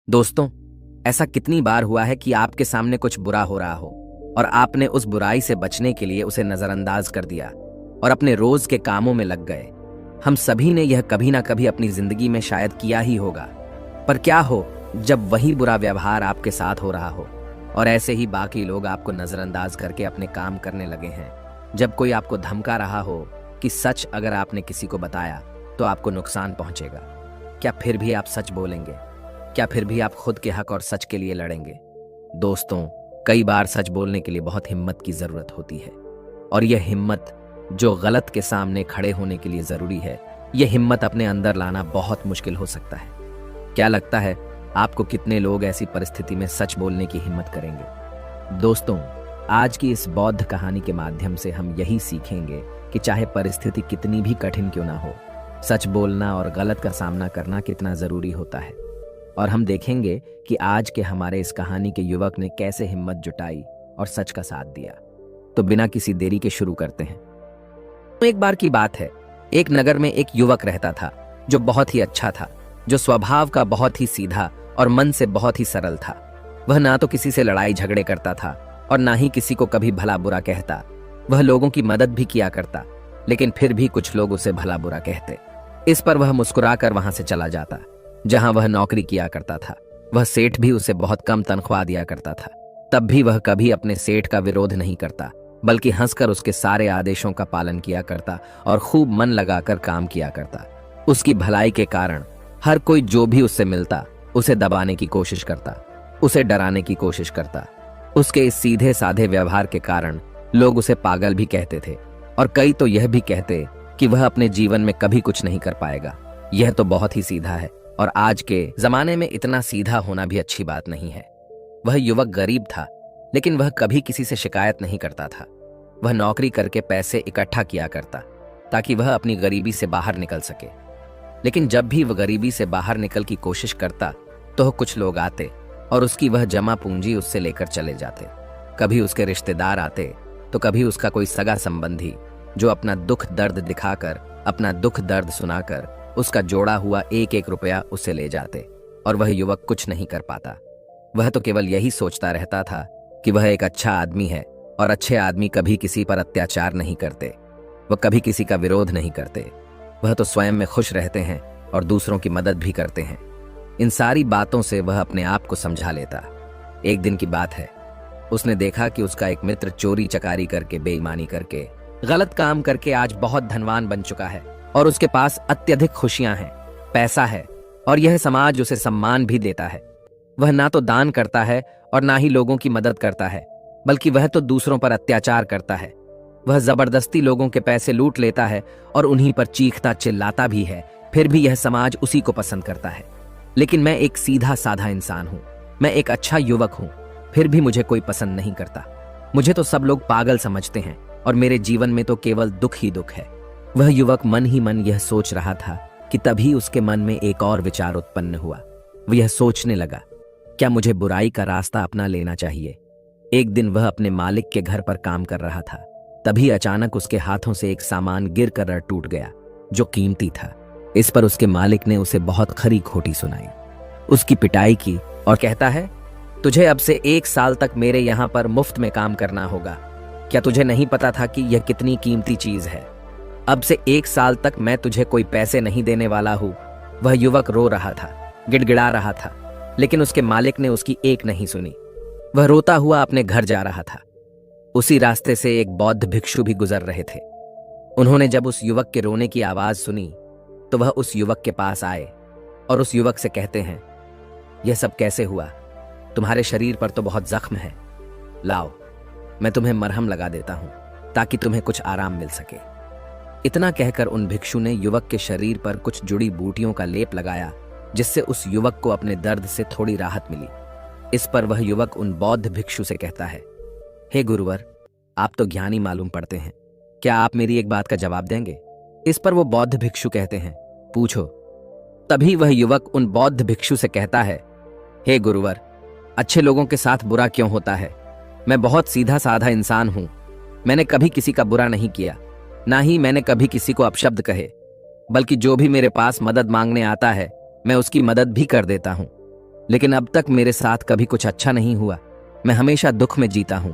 दोस्तों, ऐसा कितनी बार हुआ है कि आपके सामने कुछ बुरा हो रहा हो और आपने उस बुराई से बचने के लिए उसे नजरअंदाज कर दिया और अपने रोज के कामों में लग गए। हम सभी ने यह कभी ना कभी अपनी जिंदगी में शायद किया ही होगा। पर क्या हो जब वही बुरा व्यवहार आपके साथ हो रहा हो और ऐसे ही बाकी लोग आपको नजरअंदाज करके अपने काम करने लगे हैं। जब कोई आपको धमका रहा हो कि सच अगर आपने किसी को बताया तो आपको नुकसान पहुंचेगा, क्या फिर भी आप सच बोलेंगे? क्या फिर भी आप खुद के हक और सच के लिए लड़ेंगे? दोस्तों, कई बार सच बोलने के लिए बहुत हिम्मत की जरूरत होती है और यह हिम्मत जो गलत के सामने खड़े होने के लिए जरूरी है, यह हिम्मत अपने अंदर लाना बहुत मुश्किल हो सकता है। क्या लगता है आपको कितने लोग ऐसी परिस्थिति में सच बोलने की हिम्मत करेंगे? दोस्तों, आज की इस बौद्ध कहानी के माध्यम से हम यही सीखेंगे कि चाहे परिस्थिति कितनी भी कठिन क्यों ना हो, सच बोलना और गलत का सामना करना कितना जरूरी होता है। और हम देखेंगे कि आज के हमारे इस कहानी के युवक ने कैसे हिम्मत जुटाई और सच का साथ दिया। तो बिना किसी देरी के शुरू करते हैं। तो एक बार की बात है, एक नगर में एक युवक रहता था जो बहुत ही अच्छा था, जो स्वभाव का बहुत ही सीधा और मन से बहुत ही सरल था। वह ना तो किसी से लड़ाई झगड़े करता था और ना ही किसी को कभी भला बुरा कहता। वह लोगों की मदद भी किया करता, लेकिन फिर भी कुछ लोग उसे भला बुरा कहते। इस पर वह मुस्कुराकर वहां से चला जाता जहां वह नौकरी किया करता था। वह सेठ भी उसे बहुत कम तनख्वाह दिया करता था, तब भी वह कभी अपने सेठ का विरोध नहीं करता, बल्कि हंसकर उसके सारे आदेशों का पालन किया करता और खूब मन लगाकर काम किया करता। उसकी भलाई के कारण हर कोई जो भी उससे मिलता उसे दबाने की कोशिश करता, उसे डराने की कोशिश करता। उसके इस सीधे साधे व्यवहार के कारण लोग उसे पागल भी कहते थे और कई तो यह भी कहते कि वह अपने जीवन में कभी कुछ नहीं कर पाएगा। यह तो बहुत ही सीधा है और आज के जमाने में इतना सीधा होना भी अच्छी बात नहीं है। वह युवक गरीब था, लेकिन वह कभी किसी से शिकायत नहीं करता था। वह नौकरी करके पैसे इकट्ठा किया करता ताकि वह अपनी गरीबी से बाहर निकल सके। लेकिन जब भी वह गरीबी से बाहर निकल की कोशिश करता तो कुछ लोग आते और उसकी वह जमा पूंजी उससे लेकर चले जाते। कभी उसके रिश्तेदार आते तो कभी उसका कोई सगा संबंधी, जो अपना दुख दर्द दिखाकर, अपना दुख दर्द सुनाकर उसका जोड़ा हुआ एक एक रुपया उसे ले जाते और वह युवक कुछ नहीं कर पाता। वह तो केवल यही सोचता रहता था कि वह एक अच्छा आदमी है और अच्छे आदमी कभी किसी पर अत्याचार नहीं करते, वह कभी किसी का विरोध नहीं करते, वह तो स्वयं में खुश रहते हैं और दूसरों की मदद भी करते हैं। इन सारी बातों से वह अपने आप को समझा लेता। एक दिन की बात है, उसने देखा कि उसका एक मित्र चोरी चकारी करके, बेईमानी करके, गलत काम करके आज बहुत धनवान बन चुका है और उसके पास अत्यधिक खुशियां हैं, पैसा है और यह समाज उसे सम्मान भी देता है। वह ना तो दान करता है और ना ही लोगों की मदद करता है, बल्कि वह तो दूसरों पर अत्याचार करता है। वह जबरदस्ती लोगों के पैसे लूट लेता है और उन्हीं पर चीखता चिल्लाता भी है। फिर भी यह समाज उसी को पसंद करता है। लेकिन मैं एक सीधा साधा इंसान हूं, मैं एक अच्छा युवक हूं, फिर भी मुझे कोई पसंद नहीं करता। मुझे तो सब लोग पागल समझते हैं और मेरे जीवन में तो केवल दुख ही दुख है। वह युवक मन ही मन यह सोच रहा था कि तभी उसके मन में एक और विचार उत्पन्न हुआ। वह यह सोचने लगा, क्या मुझे बुराई का रास्ता अपना लेना चाहिए? एक दिन वह अपने मालिक के घर पर काम कर रहा था, तभी अचानक उसके हाथों से एक सामान गिर कर टूट गया जो कीमती था। इस पर उसके मालिक ने उसे बहुत खरी खोटी सुनाई, उसकी पिटाई की और कहता है, तुझे अब से 1 साल तक मेरे यहाँ पर मुफ्त में काम करना होगा। क्या तुझे नहीं पता था कि यह कितनी कीमती चीज है? अब से 1 साल तक मैं तुझे कोई पैसे नहीं देने वाला हूं। वह युवक रो रहा था, गिड़गिड़ा रहा था, लेकिन उसके मालिक ने उसकी एक नहीं सुनी। वह रोता हुआ अपने घर जा रहा था। उसी रास्ते से एक बौद्ध भिक्षु भी गुजर रहे थे। उन्होंने जब उस युवक के रोने की आवाज सुनी तो वह उस युवक के पास आए और उस युवक से कहते हैं, यह सब कैसे हुआ? तुम्हारे शरीर पर तो बहुत जख्म है, लाओ मैं तुम्हें मरहम लगा देता हूं ताकि तुम्हें कुछ आराम मिल सके। इतना कहकर उन भिक्षु ने युवक के शरीर पर कुछ जुड़ी बूटियों का लेप लगाया, जिससे उस युवक को अपने दर्द से थोड़ी राहत मिली। इस पर वह युवक उन बौद्ध भिक्षु से कहता है, हे गुरुवर, आप तो ज्ञानी मालूम पड़ते हैं, क्या आप मेरी एक बात का जवाब देंगे? इस पर वो बौद्ध भिक्षु कहते हैं, पूछो। तभी वह युवक उन बौद्ध भिक्षु से कहता है, हे गुरुवर, अच्छे लोगों के साथ बुरा क्यों होता है? मैं बहुत सीधा साधा इंसान हूं, मैंने कभी किसी का बुरा नहीं किया, ना ही मैंने कभी किसी को अपशब्द कहे, बल्कि जो भी मेरे पास मदद मांगने आता है मैं उसकी मदद भी कर देता हूं। लेकिन अब तक मेरे साथ कभी कुछ अच्छा नहीं हुआ। मैं हमेशा दुख में जीता हूं,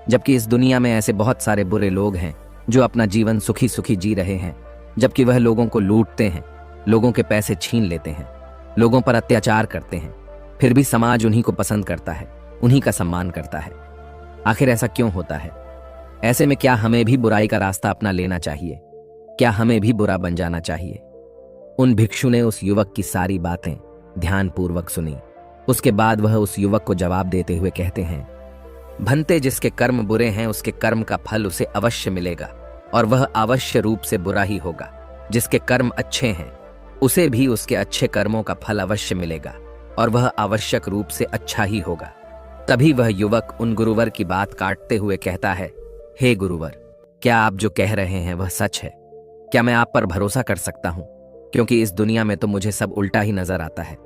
जबकि इस दुनिया में ऐसे बहुत सारे बुरे लोग हैं जो अपना जीवन सुखी सुखी जी रहे हैं, जबकि वह लोगों को लूटते हैं, लोगों के पैसे छीन लेते हैं, लोगों पर अत्याचार करते हैं। फिर भी समाज उन्हीं को पसंद करता है, उन्हीं का सम्मान करता है। आखिर ऐसा क्यों होता है? ऐसे में क्या हमें भी बुराई का रास्ता अपना लेना चाहिए? क्या हमें भी बुरा बन जाना चाहिए? उन भिक्षु ने उस युवक की सारी बातें ध्यानपूर्वक सुनी। उसके बाद वह उस युवक को जवाब देते हुए कहते हैं, भंते, जिसके कर्म बुरे हैं उसके कर्म का फल उसे अवश्य मिलेगा, और वह अवश्य रूप से बुरा ही होगा। जिसके कर्म अच्छे हैं उसे भी उसके अच्छे कर्मों का फल अवश्य मिलेगा, और वह आवश्यक रूप से अच्छा ही होगा। तभी वह युवक उन गुरुवर की बात काटते हुए कहता है, हे गुरुवर, क्या आप जो कह रहे हैं वह सच है? क्या मैं आप पर भरोसा कर सकता हूं? क्योंकि इस दुनिया में तो मुझे सब उल्टा ही नजर आता है।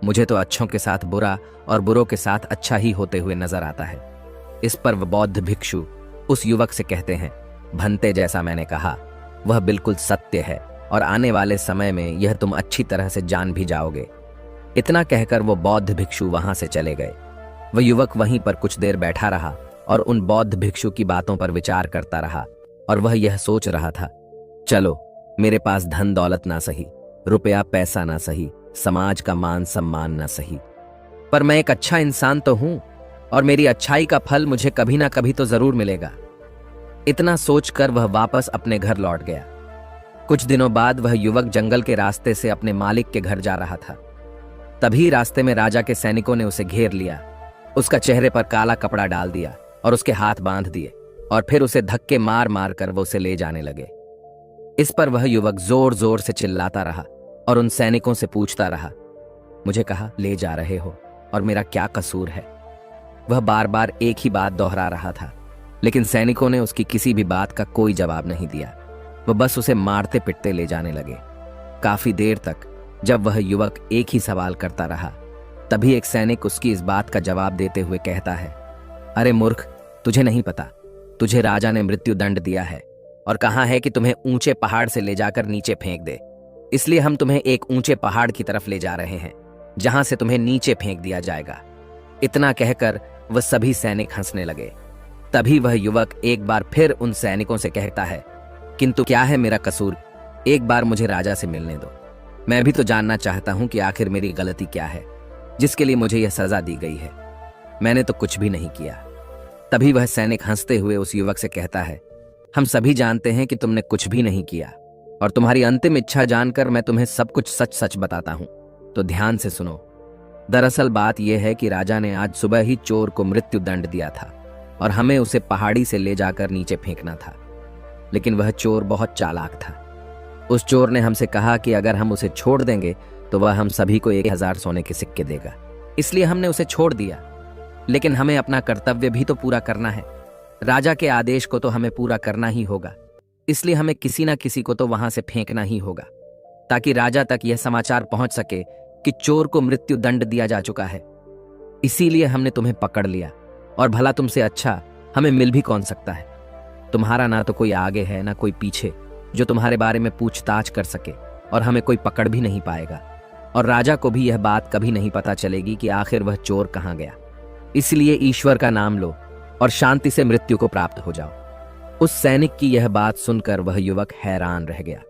मुझे तो अच्छों के साथ बुरा और बुरों के साथ अच्छा ही होते हुए नजर आता है। इस पर वह बौद्ध भिक्षु उस युवक से कहते हैं, भंते, जैसा मैंने कहा वह बिल्कुल सत्य है, और आने वाले समय में यह तुम अच्छी तरह से जान भी जाओगे। इतना कहकर वो बौद्ध भिक्षु वहां से चले गए। वह युवक वहीं पर कुछ देर बैठा रहा और उन बौद्ध भिक्षु की बातों पर विचार करता रहा, और वह यह सोच रहा था, चलो, मेरे पास धन दौलत ना सही, रुपया पैसा ना सही, समाज का मान सम्मान ना सही, पर मैं एक अच्छा इंसान तो हूं, और मेरी अच्छाई का फल मुझे कभी ना कभी तो जरूर मिलेगा। इतना सोचकर वह वापस अपने घर लौट गया। कुछ दिनों बाद वह युवक जंगल के रास्ते से अपने मालिक के घर जा रहा था। तभी रास्ते में राजा के सैनिकों ने उसे घेर लिया, उसका चेहरे पर काला कपड़ा डाल दिया और उसके हाथ बांध दिए, और फिर उसे धक्के मार मार कर वो उसे ले जाने लगे। इस पर वह युवक जोर जोर से चिल्लाता रहा और उन सैनिकों से पूछता रहा, मुझे कहाँ ले जा रहे हो और मेरा क्या कसूर है? वह बार बार एक ही बात दोहरा रहा था, लेकिन सैनिकों ने उसकी किसी भी बात का कोई जवाब नहीं दिया। वह बस उसे मारते पिटते ले जाने लगे। काफी देर तक जब वह युवक एक ही सवाल करता रहा, तभी एक सैनिक उसकी इस बात का जवाब देते हुए कहता है, अरे मूर्ख, तुझे नहीं पता, तुझे राजा ने मृत्यु दंड दिया है और कहा है कि तुम्हें ऊंचे पहाड़ से ले जाकर नीचे फेंक दे। इसलिए हम तुम्हें एक ऊंचे पहाड़ की तरफ ले जा रहे हैं, जहां से तुम्हें नीचे फेंक दिया जाएगा। इतना कहकर वह सभी सैनिक हंसने लगे। तभी वह युवक एक बार फिर उन सैनिकों से कहता है, किंतु क्या है मेरा कसूर? एक बार मुझे राजा से मिलने दो। मैं भी तो जानना चाहता हूं कि आखिर मेरी गलती क्या है, जिसके लिए मुझे यह सजा दी गई है। मैंने तो कुछ भी नहीं किया। तभी वह सैनिक हंसते हुए उस युवक से कहता है, हम सभी जानते हैं कि तुमने कुछ भी नहीं किया, और तुम्हारी अंतिम इच्छा जानकर मैं तुम्हें सब कुछ सच सच बताता हूं, तो ध्यान से सुनो। दरअसल बात यह है कि राजा ने आज सुबह ही चोर को मृत्यु दंड दिया था और हमें उसे पहाड़ी से ले जाकर नीचे फेंकना था। लेकिन वह चोर बहुत चालाक था। उस चोर ने हमसे कहा कि अगर हम उसे छोड़ देंगे तो वह हम सभी को 1000 सोने के सिक्के देगा। इसलिए हमने उसे छोड़ दिया, लेकिन हमें अपना कर्तव्य भी तो पूरा करना है। राजा के आदेश को तो हमें पूरा करना ही होगा, इसलिए हमें किसी ना किसी को तो वहां से फेंकना ही होगा, ताकि राजा तक यह समाचार पहुंच सके कि चोर को मृत्यु दंड दिया जा चुका है। इसीलिए हमने तुम्हें पकड़ लिया, और भला तुमसे अच्छा हमें मिल भी कौन सकता है? तुम्हारा ना तो कोई आगे है ना कोई पीछे जो तुम्हारे बारे में पूछताछ कर सके, और हमें कोई पकड़ भी नहीं पाएगा, और राजा को भी यह बात कभी नहीं पता चलेगी कि आखिर वह चोर कहां गया। इसलिए ईश्वर का नाम लो और शांति से मृत्यु को प्राप्त हो जाओ। उस सैनिक की यह बात सुनकर वह युवक हैरान रह गया।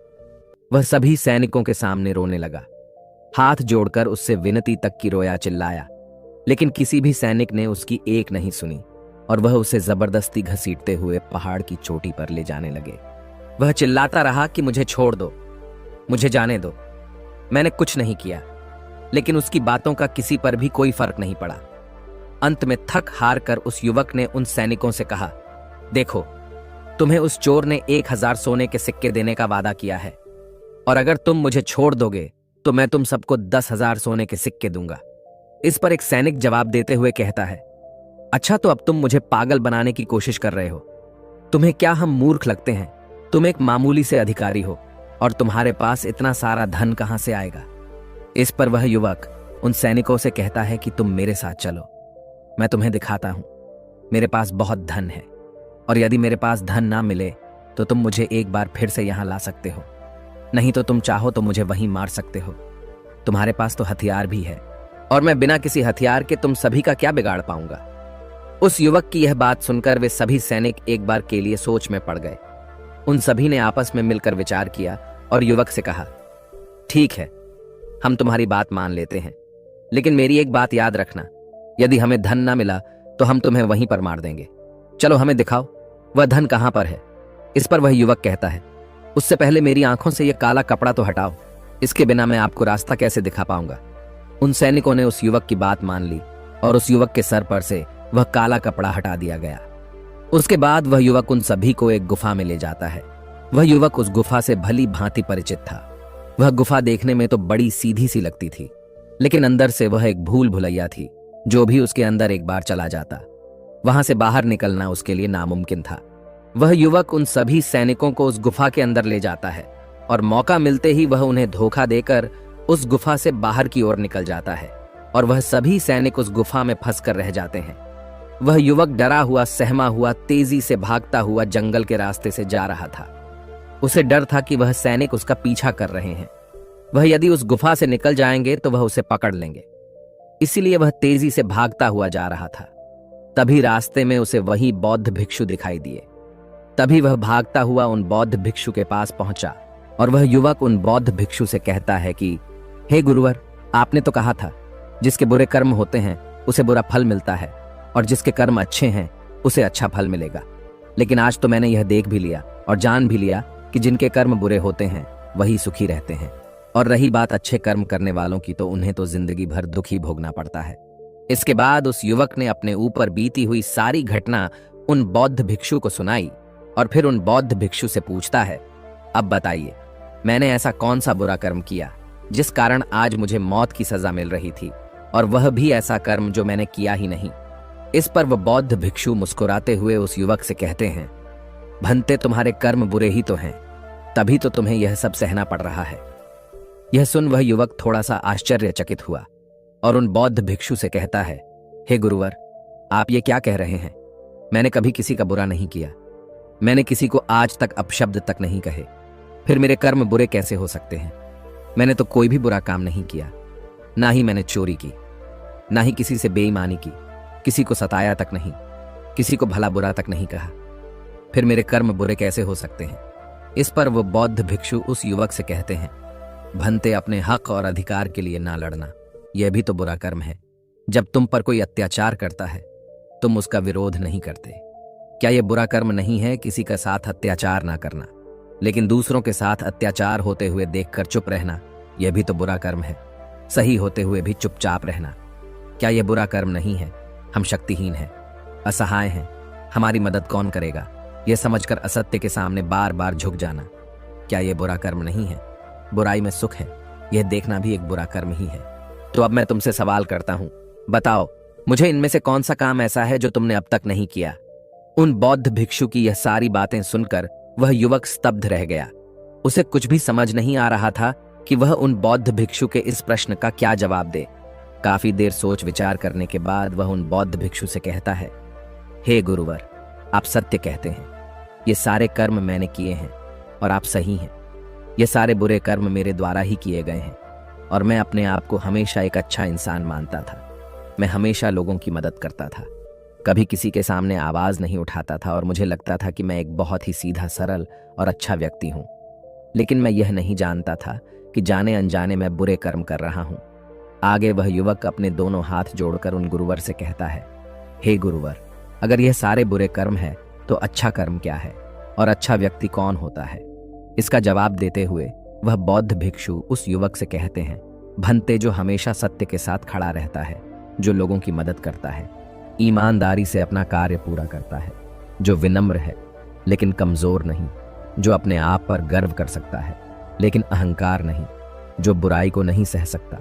वह सभी सैनिकों के सामने रोने लगा, हाथ जोड़कर उससे विनती तक की रोया, चिल्लाया, लेकिन किसी भी सैनिक ने उसकी एक नहीं सुनी, और वह उसे जबरदस्ती घसीटते हुए पहाड़ की चोटी पर ले जाने लगे। वह चिल्लाता रहा कि मुझे छोड़ दो, मुझे जाने दो, मैंने कुछ नहीं किया। लेकिन उसकी बातों का किसी पर भी कोई फर्क नहीं पड़ा। अंत में थक हार कर उस युवक ने उन सैनिकों से कहा, देखो, तुम्हें उस चोर ने 1000 सोने के सिक्के देने का वादा किया है, और अगर तुम मुझे छोड़ दोगे तो मैं तुम सबको 10,000 सोने के सिक्के दूंगा। इस पर एक सैनिक जवाब देते हुए कहता है, अच्छा, तो अब तुम मुझे पागल बनाने की कोशिश कर रहे हो। तुम्हें क्या हम मूर्ख लगते हैं? तुम एक मामूली से अधिकारी हो, और तुम्हारे पास इतना सारा धन कहां से आएगा? इस पर वह युवक उन सैनिकों से कहता है कि तुम मेरे साथ चलो, मैं तुम्हें दिखाता हूं। मेरे पास बहुत धन है, और यदि मेरे पास धन ना मिले तो तुम मुझे एक बार फिर से यहां ला सकते हो, नहीं तो तुम चाहो तो मुझे वहीं मार सकते हो। तुम्हारे पास तो हथियार भी है, और मैं बिना किसी हथियार के तुम सभी का क्या बिगाड़ पाऊंगा। उस युवक की यह बात सुनकर वे सभी सैनिक एक बार के लिए सोच में पड़ गए। उन सभी ने आपस में मिलकर विचार किया और युवक से कहा, ठीक है, हम तुम्हारी बात मान लेते हैं, लेकिन मेरी एक बात याद रखना, यदि हमें धन ना मिला तो हम तुम्हें वहीं पर मार देंगे। चलो हमें दिखाओ वह धन कहां पर है। इस पर वह युवक कहता है, उससे पहले मेरी आंखों से यह काला कपड़ा तो हटाओ, इसके बिना मैं आपको रास्ता कैसे दिखा पाऊंगा। उन सैनिकों ने उस युवक की बात मान ली और उस युवक के सर पर से वह काला कपड़ा हटा दिया गया। उसके बाद वह युवक उन सभी को एक गुफा में ले जाता है। वह युवक उस गुफा से भली भांति परिचित था। वह गुफा देखने में तो बड़ी सीधी सी लगती थी, लेकिन अंदर से वह एक भूल भुलैया थी। जो भी उसके अंदर एक बार चला जाता, वहां से बाहर निकलना उसके लिए नामुमकिन था। वह युवक उन सभी सैनिकों को उस गुफा के अंदर ले जाता है और मौका मिलते ही वह उन्हें धोखा देकर उस गुफा से बाहर की ओर निकल जाता है और वह सभी सैनिक उस गुफा में फंस कर रह जाते हैं। वह युवक डरा हुआ सहमा हुआ तेजी से भागता हुआ जंगल के रास्ते से जा रहा था। उसे डर था कि वह सैनिक उसका पीछा कर रहे हैं। वह यदि उस गुफा से निकल जाएंगे तो वह उसे पकड़ लेंगे, इसीलिए वह तेजी से भागता हुआ जा रहा था। तभी रास्ते में उसे वही बौद्ध भिक्षु दिखाई दिए। तभी वह भागता हुआ उन बौद्ध भिक्षु के पास पहुंचा और वह युवक उन बौद्ध भिक्षु से कहता है कि हे गुरुवर, आपने तो कहा था जिसके बुरे कर्म होते हैं उसे बुरा फल मिलता है और जिसके कर्म अच्छे हैं उसे अच्छा फल मिलेगा। लेकिन आज तो मैंने यह देख भी लिया और जान भी लिया कि जिनके कर्म बुरे होते हैं वही सुखी रहते हैं, और रही बात अच्छे कर्म करने वालों की तो उन्हें तो जिंदगी भर दुख ही भोगना पड़ता है। इसके बाद उस युवक ने अपने ऊपर बीती हुई सारी घटना उन बौद्ध भिक्षु को सुनाई और फिर उन बौद्ध भिक्षु से पूछता है, अब बताइए, मैंने ऐसा कौन सा बुरा कर्म किया जिस कारण आज मुझे मौत की सजा मिल रही थी, और वह भी ऐसा कर्म जो मैंने किया ही नहीं। इस पर वह बौद्ध भिक्षु मुस्कुराते हुए उस युवक से कहते हैं, भंते, तुम्हारे कर्म बुरे ही तो हैं, तभी तो तुम्हें यह सब सहना पड़ रहा है। यह सुन वह युवक थोड़ा सा आश्चर्यचकित हुआ और उन बौद्ध भिक्षु से कहता है, हे गुरुवर, आप ये क्या कह रहे हैं? मैंने कभी किसी का बुरा नहीं किया, मैंने किसी को आज तक अपशब्द तक नहीं कहे, फिर मेरे कर्म बुरे कैसे हो सकते हैं? मैंने तो कोई भी बुरा काम नहीं किया, ना ही मैंने चोरी की, ना ही किसी से बेईमानी की, किसी को सताया तक नहीं, किसी को भला बुरा तक नहीं कहा, फिर मेरे कर्म बुरे कैसे हो सकते हैं? इस पर वो बौद्ध भिक्षु उस युवक से कहते हैं, भंते, अपने हक और अधिकार के लिए ना लड़ना, यह भी तो बुरा कर्म है। जब तुम पर कोई अत्याचार करता है तुम उसका विरोध नहीं करते। क्या यह बुरा कर्म नहीं है किसी का साथ अत्याचार ना करना, लेकिन दूसरों के साथ अत्याचार होते हुए देखकर चुप रहना, यह भी तो बुरा कर्म है। सही होते हुए भी चुपचाप रहना, क्या यह बुरा कर्म नहीं है? हम शक्तिहीन हैं, असहाय हैं, हमारी मदद कौन करेगा, यह समझकर असत्य के सामने बार बार झुक जाना, क्या यह बुरा कर्म नहीं है? बुराई में सुख है, यह देखना भी एक बुरा कर्म ही है। तो अब मैं तुमसे सवाल करता हूं, बताओ मुझे इनमें से कौन सा काम ऐसा है जो तुमने अब तक नहीं किया? उन बौद्ध भिक्षु की यह सारी बातें सुनकर वह युवक स्तब्ध रह गया। उसे कुछ भी समझ नहीं आ रहा था कि वह उन बौद्ध भिक्षु के इस प्रश्न का क्या जवाब दे। काफी देर सोच विचार करने के बाद वह उन बौद्ध भिक्षु से कहता है, हे गुरुवर, आप सत्य कहते हैं, ये सारे कर्म मैंने किए हैं और आप सही हैं। ये सारे बुरे कर्म मेरे द्वारा ही किए गए हैं और मैं अपने आप को हमेशा एक अच्छा इंसान मानता था। मैं हमेशा लोगों की मदद करता था, कभी किसी के सामने आवाज नहीं उठाता था और मुझे लगता था कि मैं एक बहुत ही सीधा, सरल और अच्छा व्यक्ति हूं। लेकिन मैं यह नहीं जानता था कि जाने अनजाने मैं बुरे कर्म कर रहा हूं। आगे वह युवक अपने दोनों हाथ जोड़कर उन गुरुवर से कहता है, हे गुरुवर, अगर यह सारे बुरे कर्म है तो अच्छा कर्म क्या है और अच्छा व्यक्ति कौन होता है? इसका जवाब देते हुए वह बौद्ध भिक्षु उस युवक से कहते हैं, भंते, जो हमेशा सत्य के साथ खड़ा रहता है, जो लोगों की मदद करता है, ईमानदारी से अपना कार्य पूरा करता है, जो विनम्र है लेकिन कमजोर नहीं, जो अपने आप पर गर्व कर सकता है लेकिन अहंकार नहीं, जो बुराई को नहीं सह सकता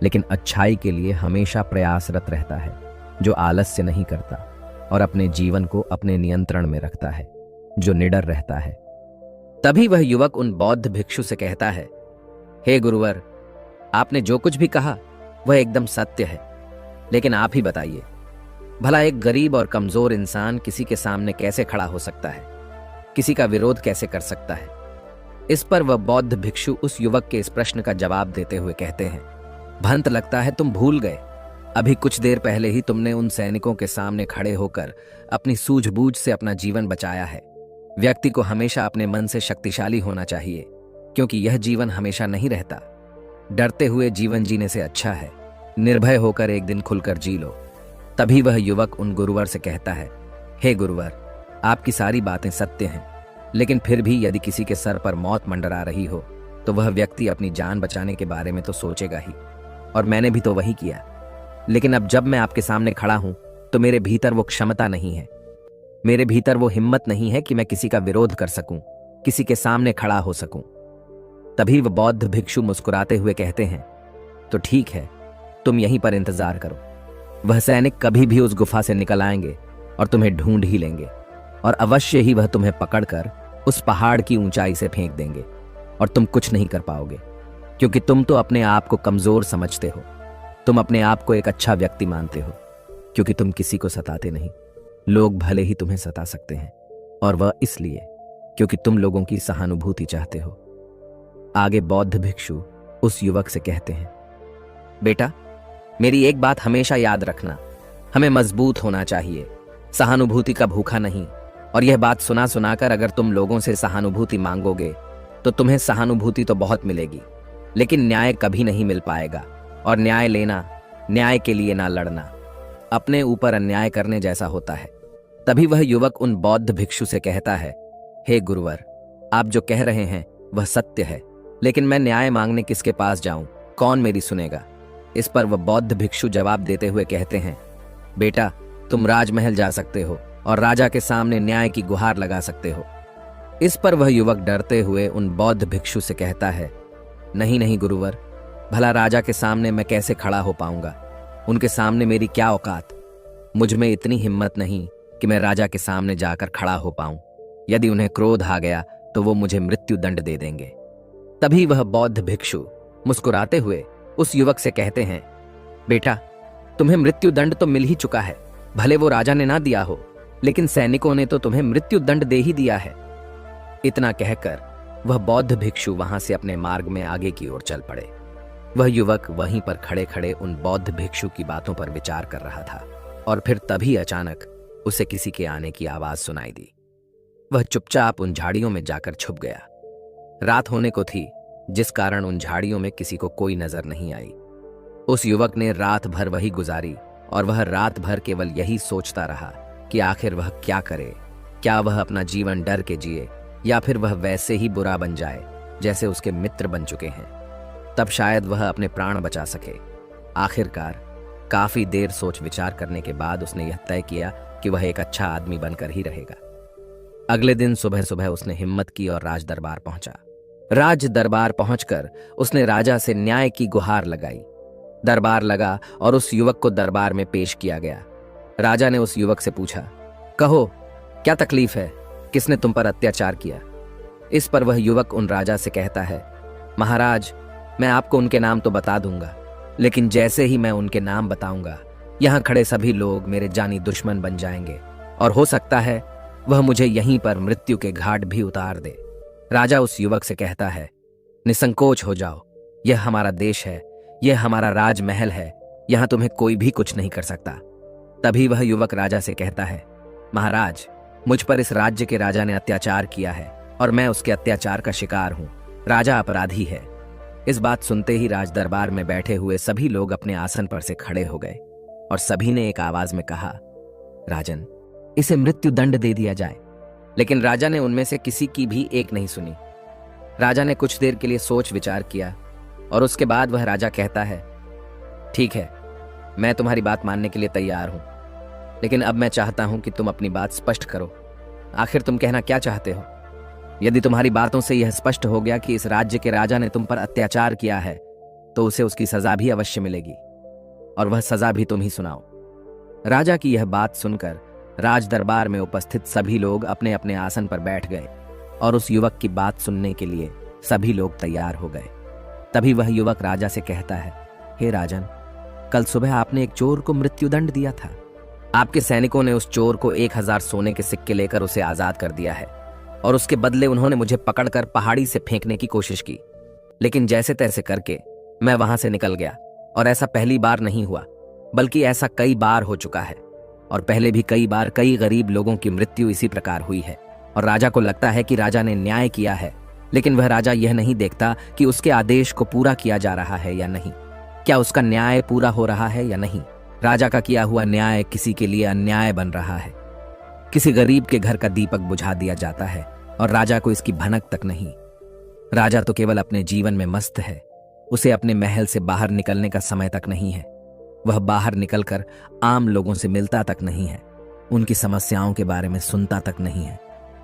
लेकिन अच्छाई के लिए हमेशा प्रयासरत रहता है, जो आलस्य नहीं करता और अपने जीवन को अपने नियंत्रण में रखता है, जो निडर रहता है। तभी वह युवक उन बौद्ध भिक्षु से कहता है, हे गुरुवर, आपने जो कुछ भी कहा वह एकदम सत्य है, लेकिन आप ही बताइए, भला एक गरीब और कमजोर इंसान किसी के सामने कैसे खड़ा हो सकता है, किसी का विरोध कैसे कर सकता है? इस पर वह बौद्ध भिक्षु उस युवक के इस प्रश्न का जवाब देते हुए कहते हैं, भंत लगता है तुम भूल गए। अभी कुछ देर पहले ही तुमने उन सैनिकों के सामने खड़े होकर अपनी सूझबूझ से अपना जीवन बचाया है। व्यक्ति को हमेशा अपने मन से शक्तिशाली होना चाहिए, क्योंकि यह जीवन हमेशा नहीं रहता। डरते हुए जीवन जीने से अच्छा है निर्भय होकर एक दिन खुलकर जी लो। तभी वह युवक उन गुरुवर से कहता है, हे गुरुवर, आपकी सारी बातें सत्य हैं, लेकिन फिर भी यदि किसी के सर पर मौत मंडरा रही हो तो वह व्यक्ति अपनी जान बचाने के बारे में तो सोचेगा ही, और मैंने भी तो वही किया। लेकिन अब जब मैं आपके सामने खड़ा हूं तो मेरे भीतर वो क्षमता नहीं है, मेरे भीतर वो हिम्मत नहीं है कि मैं किसी का विरोध कर सकूं, किसी के सामने खड़ा हो सकूं। तभी वह बौद्ध भिक्षु मुस्कुराते हुए कहते हैं, तो ठीक है, तुम यहीं पर इंतजार करो। वह सैनिक कभी भी उस गुफा से निकल आएंगे और तुम्हें ढूंढ ही लेंगे, और अवश्य ही वह तुम्हें पकड़कर उस पहाड़ की ऊंचाई से फेंक देंगे और तुम कुछ नहीं कर पाओगे, क्योंकि तुम तो अपने आप को कमजोर समझते हो। तुम अपने आप को एक अच्छा व्यक्ति मानते हो, क्योंकि तुम किसी को सताते नहीं। लोग भले ही तुम्हें सता सकते हैं, और वह इसलिए क्योंकि तुम लोगों की सहानुभूति चाहते हो। आगे बौद्ध भिक्षु उस युवक से कहते हैं, बेटा, मेरी एक बात हमेशा याद रखना, हमें मजबूत होना चाहिए, सहानुभूति का भूखा नहीं। और यह बात सुना सुनाकर अगर तुम लोगों से सहानुभूति मांगोगे तो तुम्हें सहानुभूति तो बहुत मिलेगी, लेकिन न्याय कभी नहीं मिल पाएगा। और न्याय लेना, न्याय के लिए ना लड़ना, अपने ऊपर अन्याय करने जैसा होता है। तभी वह युवक उन बौद्ध भिक्षु से कहता है, हे गुरुवर, आप जो कह रहे हैं वह सत्य है, लेकिन मैं न्याय मांगने किसके पास जाऊं, कौन मेरी सुनेगा। इस पर वह बौद्ध भिक्षु जवाब देते हुए कहते हैं, बेटा, तुम राजमहल जा सकते हो और राजा के सामने न्याय की गुहार लगा सकते हो। इस पर वह युवक डरते हुए उन बौद्ध भिक्षु से कहता है, नहीं नहीं गुरुवर, भला राजा के सामने मैं कैसे खड़ा हो पाऊंगा, उनके सामने मेरी क्या औकात। मुझ में इतनी हिम्मत नहीं कि मैं राजा के सामने जाकर खड़ा हो पाऊं। यदि उन्हें क्रोध आ गया तो वो मुझे मृत्यु दंड दे देंगे। तभी वह बौद्ध भिक्षु मुस्कुराते हुए उस युवक से कहते हैं, बेटा, तुम्हें मृत्यु दंड तो मिल ही चुका है। भले वो राजा ने ना दिया हो, लेकिन सैनिकों ने तो तुम्हें मृत्यु दंड दे ही दिया है। इतना कहकर वह बौद्ध भिक्षु वहां से अपने मार्ग में आगे की ओर चल पड़े। वह युवक वहीं पर खड़े खड़े उन बौद्ध भिक्षु की बातों पर विचार कर रहा था, और फिर तभी अचानक उसे किसी के आने की आवाज सुनाई दी। वह चुपचाप उन झाड़ियों में जाकर छुप गया। रात होने को थी, जिस कारण उन झाड़ियों में किसी को कोई नजर नहीं आई। उस युवक ने रात भर वही गुजारी, और वह रात भर केवल यही सोचता रहा कि आखिर वह क्या करे। क्या वह अपना जीवन डर के जिए, या फिर वह वैसे ही बुरा बन जाए जैसे उसके मित्र बन चुके हैं, तब शायद वह अपने प्राण बचा सके। आखिरकार काफी देर सोच विचार करने के बाद उसने यह तय किया कि वह एक अच्छा आदमी बनकर ही रहेगा। अगले दिन सुबह सुबह उसने हिम्मत की और राज दरबार पहुंचा। राज दरबार पहुंचकर उसने राजा से न्याय की गुहार लगाई। दरबार लगा और उस युवक को दरबार में पेश किया गया। राजा ने उस युवक से पूछा, कहो, क्या तकलीफ है, किसने तुम पर अत्याचार किया। इस पर वह युवक उन राजा से कहता है, महाराज, मैं आपको उनके नाम तो बता दूंगा, लेकिन जैसे ही मैं उनके नाम बताऊंगा, यहां खड़े सभी लोग मेरे जानी दुश्मन बन जाएंगे, और हो सकता है वह मुझे यहीं पर मृत्यु के घाट भी उतार दे। राजा उस युवक से कहता है, निसंकोच हो जाओ, यह हमारा देश है, यह हमारा राजमहल है, यहां तुम्हें कोई भी कुछ नहीं कर सकता। तभी वह युवक राजा से कहता है, महाराज, मुझ पर इस राज्य के राजा ने अत्याचार किया है और मैं उसके अत्याचार का शिकार हूं। राजा अपराधी है। इस बात सुनते ही राज दरबार में बैठे हुए सभी लोग अपने आसन पर से खड़े हो गए और सभी ने एक आवाज में कहा, राजन, इसे मृत्यु दंड दे दिया जाए। लेकिन राजा ने उनमें से किसी की भी एक नहीं सुनी। राजा ने कुछ देर के लिए सोच विचार किया और उसके बाद वह राजा कहता है, ठीक है, मैं तुम्हारी बात मानने के लिए तैयार हूं, लेकिन अब मैं चाहता हूं कि तुम अपनी बात स्पष्ट करो। आखिर तुम कहना क्या चाहते हो? यदि तुम्हारी बातों से यह स्पष्ट हो गया कि इस राज्य के राजा ने तुम पर अत्याचार किया है, तो उसे उसकी सजा भी अवश्य मिलेगी, और वह सजा भी तुम ही सुनाओ। राजा की यह बात सुनकर राज दरबार में उपस्थित सभी लोग अपने अपने आसन पर बैठ गए और उस युवक की बात सुनने के लिए सभी लोग तैयार हो गए। तभी वह युवक राजा से कहता है, हे राजन, कल सुबह आपने एक चोर को मृत्युदंड दिया था। आपके सैनिकों ने उस चोर को 1000 सोने के सिक्के लेकर उसे आजाद कर दिया है, और उसके बदले उन्होंने मुझे पकड़कर पहाड़ी से फेंकने की कोशिश की, लेकिन जैसे तैसे करके मैं वहां से निकल गया और ऐसा पहली बार नहीं हुआ, बल्कि ऐसा कई बार हो चुका है। और पहले भी कई बार कई गरीब लोगों की मृत्यु इसी प्रकार हुई है। और राजा को लगता है कि राजा ने न्याय किया है, लेकिन वह राजा यह नहीं देखता कि उसके आदेश को पूरा किया जा रहा है या नहीं, क्या उसका न्याय पूरा हो रहा है या नहीं। राजा का किया हुआ न्याय किसी के लिए अन्याय बन रहा है। किसी गरीब के घर का दीपक बुझा दिया जाता है और राजा को इसकी भनक तक नहीं। राजा तो केवल अपने जीवन में मस्त है, उसे अपने महल से बाहर निकलने का समय तक नहीं है। वह बाहर निकलकर आम लोगों से मिलता तक नहीं है, उनकी समस्याओं के बारे में सुनता तक नहीं है।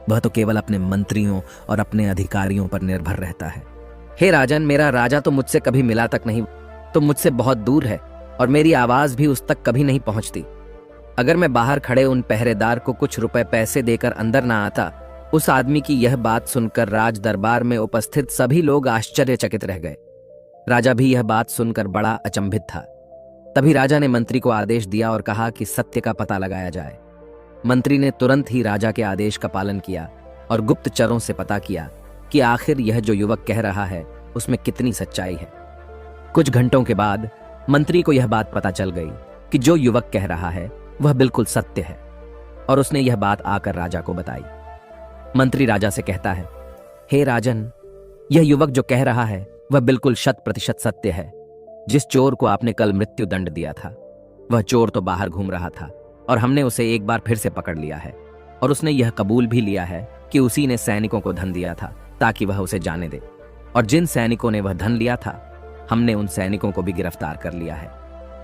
वह तो केवल अपने मंत्रियों और अपने अधिकारियों पर निर्भर रहता है। हे राजन, मेरा राजा तो मुझसे कभी मिला तक नहीं, तुम मुझसे बहुत दूर है और मेरी आवाज भी उस तक कभी नहीं पहुंचती। अगर मैं बाहर खड़े उन पहरेदार को कुछ रुपए पैसे देकर अंदर ना आता। उस आदमी की यह बात सुनकर राज दरबार में उपस्थित सभी लोग आश्चर्यचकित रह गए। राजा भी यह बात सुनकर बड़ा अचंभित था। तभी राजा ने मंत्री को आदेश दिया और कहा कि सत्य का पता लगाया जाए। मंत्री ने तुरंत ही राजा के आदेश का पालन किया और गुप्तचरों से पता किया कि आखिर यह जो युवक कह रहा है उसमें कितनी सच्चाई है। कुछ घंटों के बाद मंत्री को यह बात पता चल गई कि जो युवक कह रहा है वह बिल्कुल सत्य है, और उसने यह बात आकर राजा को बताई। मंत्री राजा से कहता है, हे राजन, यह युवक जो कह रहा है वह बिल्कुल 100% सत्य है। जिस चोर को आपने कल मृत्यु दंड दिया था, वह चोर तो बाहर घूम रहा था और हमने उसे एक बार फिर से पकड़ लिया है, और उसने यह कबूल भी लिया है कि उसी ने सैनिकों को धन दिया था ताकि वह उसे जाने दे, और जिन सैनिकों ने वह धन लिया था हमने उन सैनिकों को भी गिरफ्तार कर लिया है।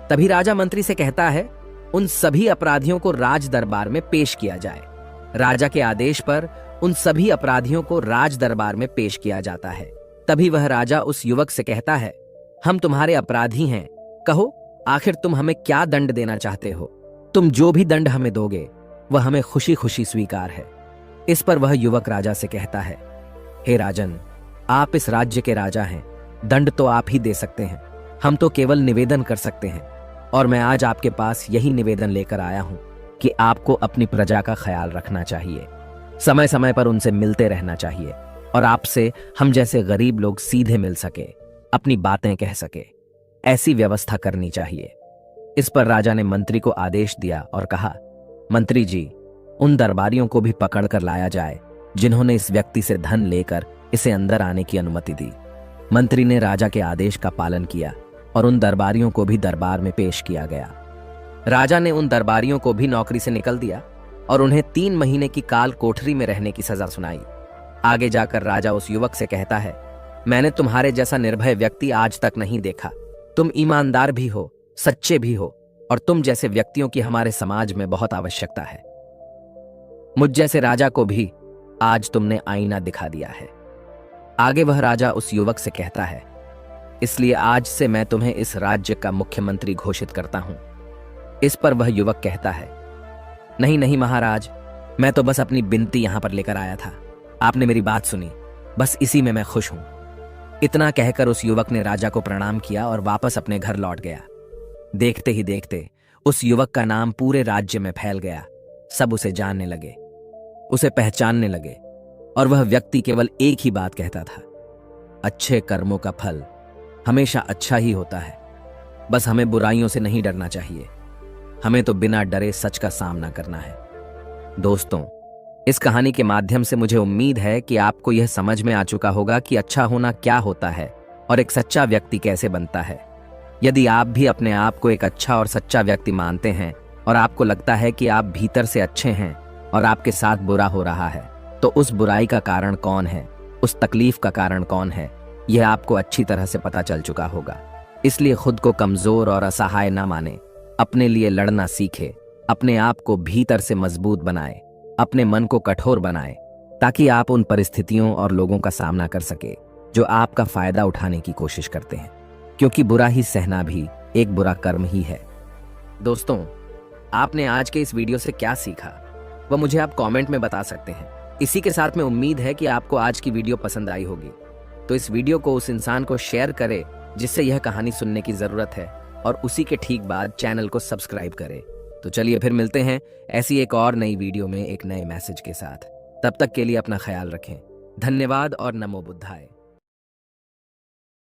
तभी राजा मंत्री से कहता है, उन सभी अपराधियों को राज दरबार में पेश किया जाए। राजा के आदेश पर उन सभी अपराधियों को राज दरबार में पेश किया जाता है। तभी वह राजा उस युवक से कहता है, हम तुम्हारे अपराधी हैं, कहो आखिर तुम हमें क्या दंड देना चाहते हो। तुम जो भी दंड हमें दोगे वह हमें खुशी खुशी स्वीकार है। इस पर वह युवक राजा से कहता है, हे राजन, आप इस राज्य के राजा हैं, दंड तो आप ही दे सकते हैं, हम तो केवल निवेदन कर सकते हैं। और मैं आज आपके पास यही निवेदन लेकर आया हूं कि आपको अपनी प्रजा का ख्याल रखना चाहिए, समय समय पर उनसे मिलते रहना चाहिए, और आपसे हम जैसे गरीब लोग सीधे मिल सके, अपनी बातें कह सके, ऐसी व्यवस्था करनी चाहिए। इस पर राजा ने मंत्री को आदेश दिया और कहा, मंत्री जी, उन दरबारियों को भी पकड़ कर लाया जाए जिन्होंने इस व्यक्ति से धन लेकर इसे अंदर आने की अनुमति दी। मंत्री ने राजा के आदेश का पालन किया और उन दरबारियों को भी दरबार में पेश किया गया। राजा ने उन दरबारियों को भी नौकरी से निकल दिया और उन्हें 3 महीने की काल कोठरी में रहने की सजा सुनाई। आगे जाकर राजा उस युवक से कहता है, मैंने तुम्हारे जैसा निर्भय व्यक्ति आज तक नहीं देखा। तुम ईमानदार भी हो, सच्चे भी हो, और तुम जैसे व्यक्तियों की हमारे समाज में बहुत आवश्यकता है। मुझ जैसे राजा को भी आज तुमने आईना दिखा दिया है। आगे वह राजा उस युवक से कहता है, इसलिए आज से मैं तुम्हें इस राज्य का मुख्यमंत्री घोषित करता हूं। इस पर वह युवक कहता है, नहीं नहीं महाराज, मैं तो बस अपनी बिनती यहां पर लेकर आया था, आपने मेरी बात सुनी, बस इसी में मैं खुश हूं। इतना कहकर उस युवक ने राजा को प्रणाम किया और वापस अपने घर लौट गया। देखते ही देखते उस युवक का नाम पूरे राज्य में फैल गया। सब उसे जानने लगे, उसे पहचानने लगे, और वह व्यक्ति केवल एक ही बात कहता था, अच्छे कर्मों का फल हमेशा अच्छा ही होता है। बस हमें बुराइयों से नहीं डरना चाहिए, हमें तो बिना डरे सच का सामना करना है। दोस्तों, इस कहानी के माध्यम से मुझे उम्मीद है कि आपको यह समझ में आ चुका होगा कि अच्छा होना क्या होता है और एक सच्चा व्यक्ति कैसे बनता है। यदि आप भी अपने आप को एक अच्छा और सच्चा व्यक्ति मानते हैं और आपको लगता है कि आप भीतर से अच्छे हैं और आपके साथ बुरा हो रहा है, तो उस बुराई का कारण कौन है, उस तकलीफ का कारण कौन है, यह आपको अच्छी तरह से पता चल चुका होगा। इसलिए खुद को कमजोर और असहाय न माने, अपने लिए लड़ना सीखे, अपने आप को भीतर से मजबूत बनाए, अपने मन को कठोर बनाए, ताकि आप उन परिस्थितियों और लोगों का सामना कर सके जो आपका फायदा उठाने की कोशिश करते हैं, क्योंकि बुरा ही सहना भी एक बुरा कर्म ही है। दोस्तों, आपने आज के इस वीडियो से क्या सीखा वह मुझे आप कमेंट में बता सकते हैं। इसी के साथ में उम्मीद है कि आपको आज की वीडियो पसंद आई होगी, तो इस वीडियो को उस इंसान को शेयर करें जिससे यह कहानी सुनने की जरूरत है, और उसी के ठीक बाद चैनल को सब्सक्राइब करें। तो चलिए फिर मिलते हैं ऐसी एक और नई वीडियो में एक नए मैसेज के साथ। तब तक के लिए अपना ख्याल रखें। धन्यवाद और नमो बुद्धाय।